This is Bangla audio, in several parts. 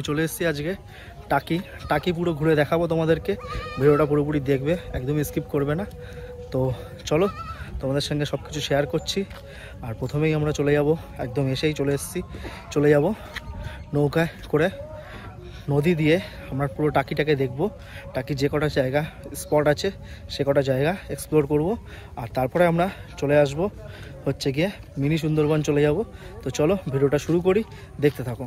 আমি চলে এসেছি আজকে টাকি পুরো ঘুরে দেখাবো তোমাদেরকে। ভিডিওটা পুরোপুরি দেখবে, একদমই স্কিপ করবে না। তো চলো তোমাদের সঙ্গে সব কিছু শেয়ার করছি। আর প্রথমেই আমরা চলে যাব, একদম এসেই চলে যাব নৌকায় করে নদী দিয়ে আমরা পুরো টাকিটাকে দেখব। টাকি যে কটা জায়গা স্পট আছে সে কটা জায়গা এক্সপ্লোর করব। আর তারপরে আমরা চলে আসব হচ্ছে গিয়ে মিনি সুন্দরবন চলে যাব। তো চলো ভিডিওটা শুরু করি, দেখতে থাকো।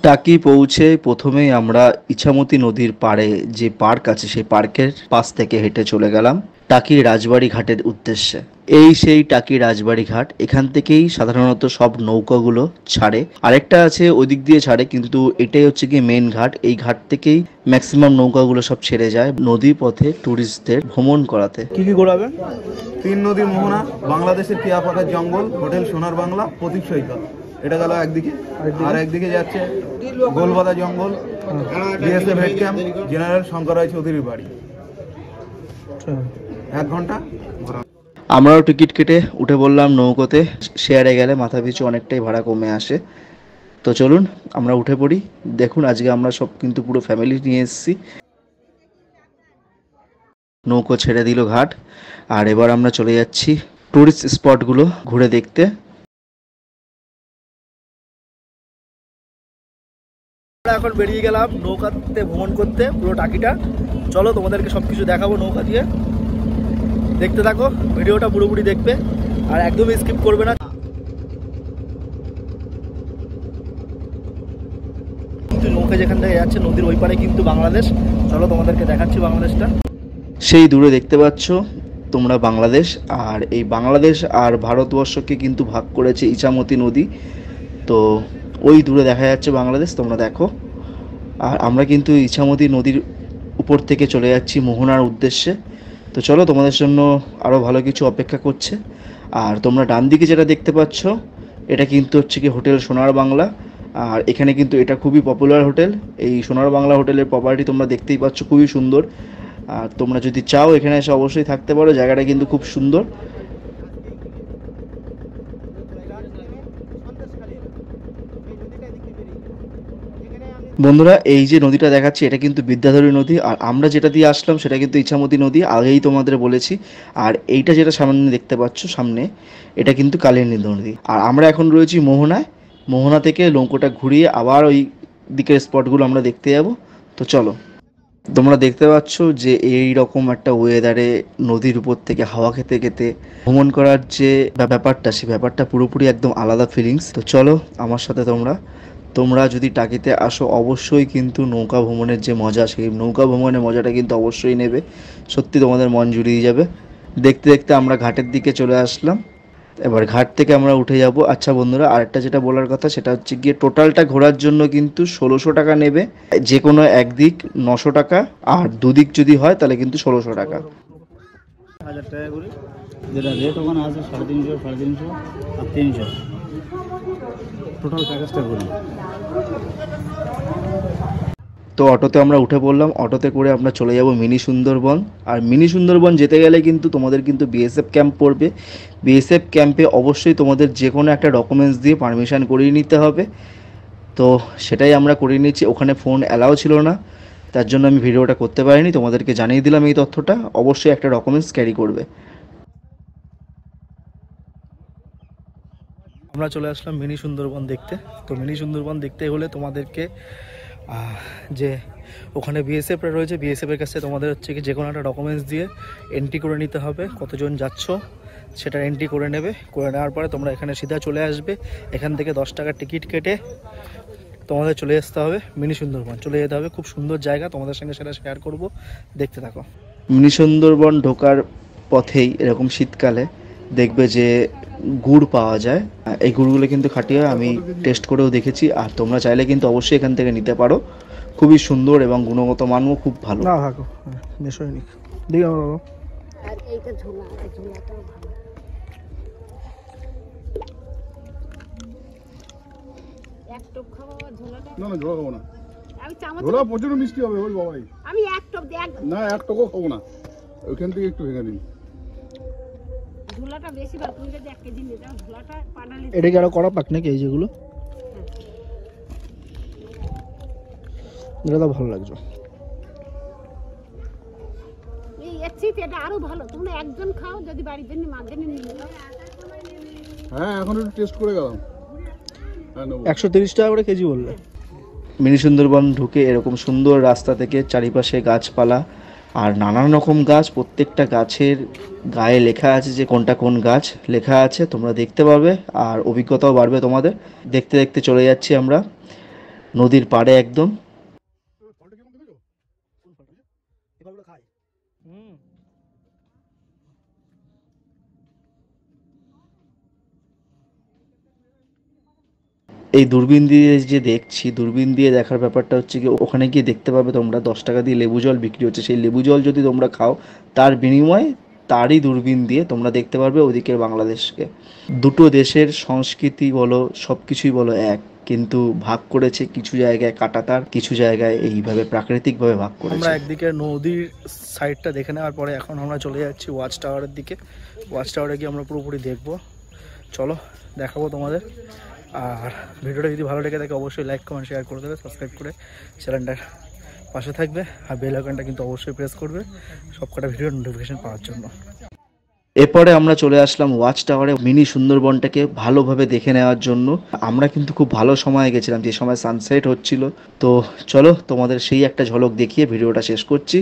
টাকি পৌঁছে প্রথমেই আমরা ইছামতি নদীর পাড়ে যে পার্ক আছে সেই পার্কের পাশ থেকে হেঁটে চলে গেলাম টাকি রাজবাড়ি ঘাটের উদ্দেশ্যে। এই সেই টাকি রাজবাড়ি ঘাট, এখান থেকেই সাধারণত সব নৌকাগুলো ছাড়ে। আরেকটা আছে ওই দিক দিয়ে ছাড়ে, কিন্তু এটাই হচ্ছে কি মেন ঘাট। এই ঘাট থেকেই ম্যাক্সিমাম নৌকাগুলো সব ছেড়ে যায় নদী পথে ট্যুরিস্টদের ভ্রমণ করাতে। কি কি ঘোরাবে? 3 নদীর মোহনা, বাংলাদেশের টিয়াপাখার জঙ্গল, হোটেল সোনার বাংলা, প্রতীক সৈকত। এটা গেল একদিকে। আর একদিকে যাচ্ছে গোলবাদা জঙ্গল, BSF head camp, general Shankar Roy চৌধুরীর বাড়ি। 1 ঘন্টা ঘোরা। আমরাও টিকিট কেটে উঠে বললাম নৌকোতে। শেয়ারে গেলে মাথা পিছু অনেকটাই ভাড়া কমে আসে। তো চলুন আমরা উঠে পড়ি। দেখুন আজকে আমরা সব কিন্তু পুরো ফ্যামিলি নিয়ে এসেছি। নৌকো ছেড়ে দিল ঘাট, আর এবার আমরা চলে যাচ্ছি টুরিস্ট স্পটগুলো ঘুরে দেখতে। আমরা এখন বেরিয়ে গেলাম নৌকাতে ভ্রমণ করতে পুরো টাকিটা। চলো তোমাদেরকে সব কিছু দেখাবো নৌকা দিয়ে, দেখতে থাকো, ভিডিওটা পুরোপুরি দেখবে আর একদমই স্কিপ করবে না। কিন্তু নৌকা যেখান থেকে যাচ্ছে নদীর ওই পারে কিন্তু বাংলাদেশ। চলো তোমাদেরকে দেখাচ্ছি বাংলাদেশটা। সেই দূরে দেখতে পাচ্ছ তোমরা বাংলাদেশ, আর এই বাংলাদেশ আর ভারতবর্ষকে কিন্তু ভাগ করেছে ইছামতি নদী। তো ওই দূরে দেখা যাচ্ছে বাংলাদেশ, তোমরা দেখো। আর আমরা কিন্তু ইছামতি নদীর উপর থেকে চলে যাচ্ছি মোহনার উদ্দেশ্যে। তো চলো তোমাদের জন্য আরও ভালো কিছু অপেক্ষা করছে। আর তোমরা ডান দিকে যেটা দেখতে পাচ্ছ এটা কিন্তু হচ্ছে কি হোটেল সোনার বাংলা। আর এখানে কিন্তু এটা খুবই পপুলার হোটেল। এই সোনার বাংলা হোটেলের প্রপার্টি তোমরা দেখতেই পাচ্ছ, খুবই সুন্দর। আর তোমরা যদি চাও এখানে এসে অবশ্যই থাকতে পারো, জায়গাটা কিন্তু খুব সুন্দর। বন্ধুরা এই যে নদীটা দেখাচ্ছি এটা কিন্তু বিদ্যাধরী নদী, আর আমরা যেটা দিয়ে আসলাম সেটা কিন্তু ইছামতি নদী, আগেই তোমাদের বলেছি। আর এইটা যেটা সামনে দেখতে পাচ্ছ সামনে, এটা কিন্তু কালিন্দী নদী। আর আমরা এখন রয়েছি মোহনায়। মোহনা থেকে নৌকোটা ঘুরিয়ে আবার ওই দিকের স্পটগুলো আমরা দেখতে যাব। তো চলো। তোমরা দেখতে পাচ্ছ যে এই রকম একটা ওয়েদারে নদীর উপর থেকে হাওয়া খেতে খেতে ভ্রমণ করার যে ব্যাপারটা, সেই ব্যাপারটা পুরোপুরি একদম আলাদা ফিলিংস। তো চলো আমার সাথে তোমরা যদি টাকিতে আসো অবশ্যই কিন্তু নৌকা ভ্রমণের যে মজা, সেই নৌকা ভ্রমণের মজাটা কিন্তু অবশ্যই নেবে। সত্যি তোমাদের মন জুড়িয়ে যাবে। দেখতে দেখতে আমরা ঘাটের দিকে চলে আসলাম। এবার ঘাট থেকে আমরা উঠে যাব। আচ্ছা বন্ধুরা, আরেকটা যেটা বলার কথা সেটা হচ্ছে গিয়ে টোটালটা ঘোরার জন্য কিন্তু 1600 টাকা নেবে। যে কোনো একদিক 900 টাকা, আর দুদিক যদি হয় তাহলে কিন্তু 1600 টাকা। 1000 টাকা করে যেটা রেট ওখানে আছে 350, 350 আর 300 টোটাল প্যাকেজটা করি। তো অটোতে আমরা উঠে পড়লাম। অটোতে করে আমরা চলে যাব মিনি সুন্দরবন। আর মিনি সুন্দরবন যেতে গেলে কিন্তু তোমাদের কিন্তু বিএসএফ ক্যাম্প পড়বে। বিএসএফ ক্যাম্পে অবশ্যই তোমাদের যে কোনো একটা ডকুমেন্টস দিয়ে পারমিশন করিয়ে নিতে হবে। তো সেটাই আমরা করিয়ে নিচ্ছি। ওখানে ফোন অ্যালাউ ছিল না, তার জন্য আমি ভিডিওটা করতে পারিনি। তোমাদেরকে জানিয়ে দিলাম এই তথ্যটা, অবশ্যই একটা ডকুমেন্টস ক্যারি করবে। আমরা চলে আসলাম মিনি সুন্দরবন দেখতে। তো মিনি সুন্দরবন দেখতে হলে তোমাদেরকে যে ওখানে বিএসএফরা রয়েছে, বিএসএফের কাছে তোমাদের হচ্ছে কি যে কোনো একটা ডকুমেন্টস দিয়ে এন্ট্রি করে নিতে হবে। কতজন যাচ্ছ সেটা এন্ট্রি করে নেবে। করে নেওয়ার পরে তোমরা এখানে সিধা চলে আসবে। এখান থেকে 10 টাকার টিকিট কেটে তোমাদের চলে আসতে হবে মিনি সুন্দরবন, চলে যেতে হবে। খুব সুন্দর জায়গা, তোমাদের সঙ্গে সেটা শেয়ার করব, দেখতে থাকো। মিনি সুন্দরবন ঢোকার পথেই এরকম শীতকালে দেখবে যে গুড় পাওয়া যায়। এই গুড়গুলো কিন্তু খাঁটি হয়, আমি টেস্ট করেও দেখেছি। আর তোমরা চাইলে কিন্তু অবশ্যই এখান থেকে নিতে পারো। খুবই সুন্দর এবং গুণগত মানও খুব ভালো। না থাকো নেশয়নিক দিকে আমরা আর এইটা ঝোলা, ঝোলাটাও ভালো। এক টপ খাবো ঝোলাটা? না না ঝোলা খাবো না। আমি চামচ ঝোলা প্রচুর মিষ্টি হবে ওই বাবাই। আমি এক টপ দেখ না এক টকও খাবো না, ওইখান থেকে একটু ভেঙে দিন। ঝোলাটা বেশি বার, তুমি যদি 1 কেজি নিতে চাও ঝোলাটা পানালি। এটা কি আরো কড়া পাক নাকি এই যেগুলো? এটা তো ভালো লাগছে। এই এসিতে এটা আরো ভালো, তোমরা একজন খাও, যদি বাড়ির জন্য মাঝে নিয়ে নিও। হ্যাঁ এখন একটু টেস্ট করে গেলাম। হ্যাঁ নেবো। 130 টাকা করে কেজি বললে। মিনি সুন্দরবন ঢুকে এরকম সুন্দর রাস্তা থেকে চারিপাশে গাছপালা আর নানান রকম গাছ, প্রত্যেকটা গাছের গায়ে লেখা আছে যে কোনটা কোন গাছ লেখা আছে, তোমরা দেখতে পাবে আর অভিজ্ঞতাও বাড়বে তোমাদের। দেখতে দেখতে চলে যাচ্ছি আমরা নদীর পাড়ে একদম। এই দূরবীন দিয়ে যে দেখছি, দূরবীন দিয়ে দেখার ব্যাপারটা হচ্ছে কি ওখানে গিয়ে দেখতে পাবে তোমরা 10 টাকা দিয়ে লেবু জল বিক্রি হচ্ছে। সেই লেবু জল যদি তোমরা খাও তার বিনিময়ে তারই দূরবীন দিয়ে তোমরা দেখতে পারবে ওদিকের বাংলাদেশকে। দুটো দেশের সংস্কৃতি বলো সব কিছুই বলো এক, কিন্তু ভাগ করেছে কিছু জায়গায় কাঁটাতার, কিছু জায়গায় এইভাবে প্রাকৃতিকভাবে ভাগ আমরা করেছে। একদিকে নদীর সাইডটা দেখে নেওয়ার পরে এখন আমরা চলে যাচ্ছি ওয়াচ টাওয়ারের দিকে। ওয়াচ টাওয়ারে গিয়ে আমরা পুরোপুরি দেখবো। চলো দেখাবো তোমাদের। আর ভিডিওটা যদি ভালো লেগে থাকে অবশ্যই লাইক কমেন্ট শেয়ার করে দেবে, সাবস্ক্রাইব করে চ্যানেলটার পাশে থাকবে আর বেল আইকনটা কিন্তু অবশ্যই প্রেস করবে সবকটা ভিডিওর নোটিফিকেশন পাওয়ার জন্য। এরপরে আমরা চলে আসলাম ওয়াচ টাওয়ারে মিনি সুন্দরবনটাকে ভালোভাবে দেখে নেওয়ার জন্য। আমরা কিন্তু খুব ভালো সময়ে গেছিলাম, যে সময় সানসেট হচ্ছিল। তো চলো তোমাদের সেই একটা ঝলক দেখিয়ে ভিডিওটা শেষ করছি।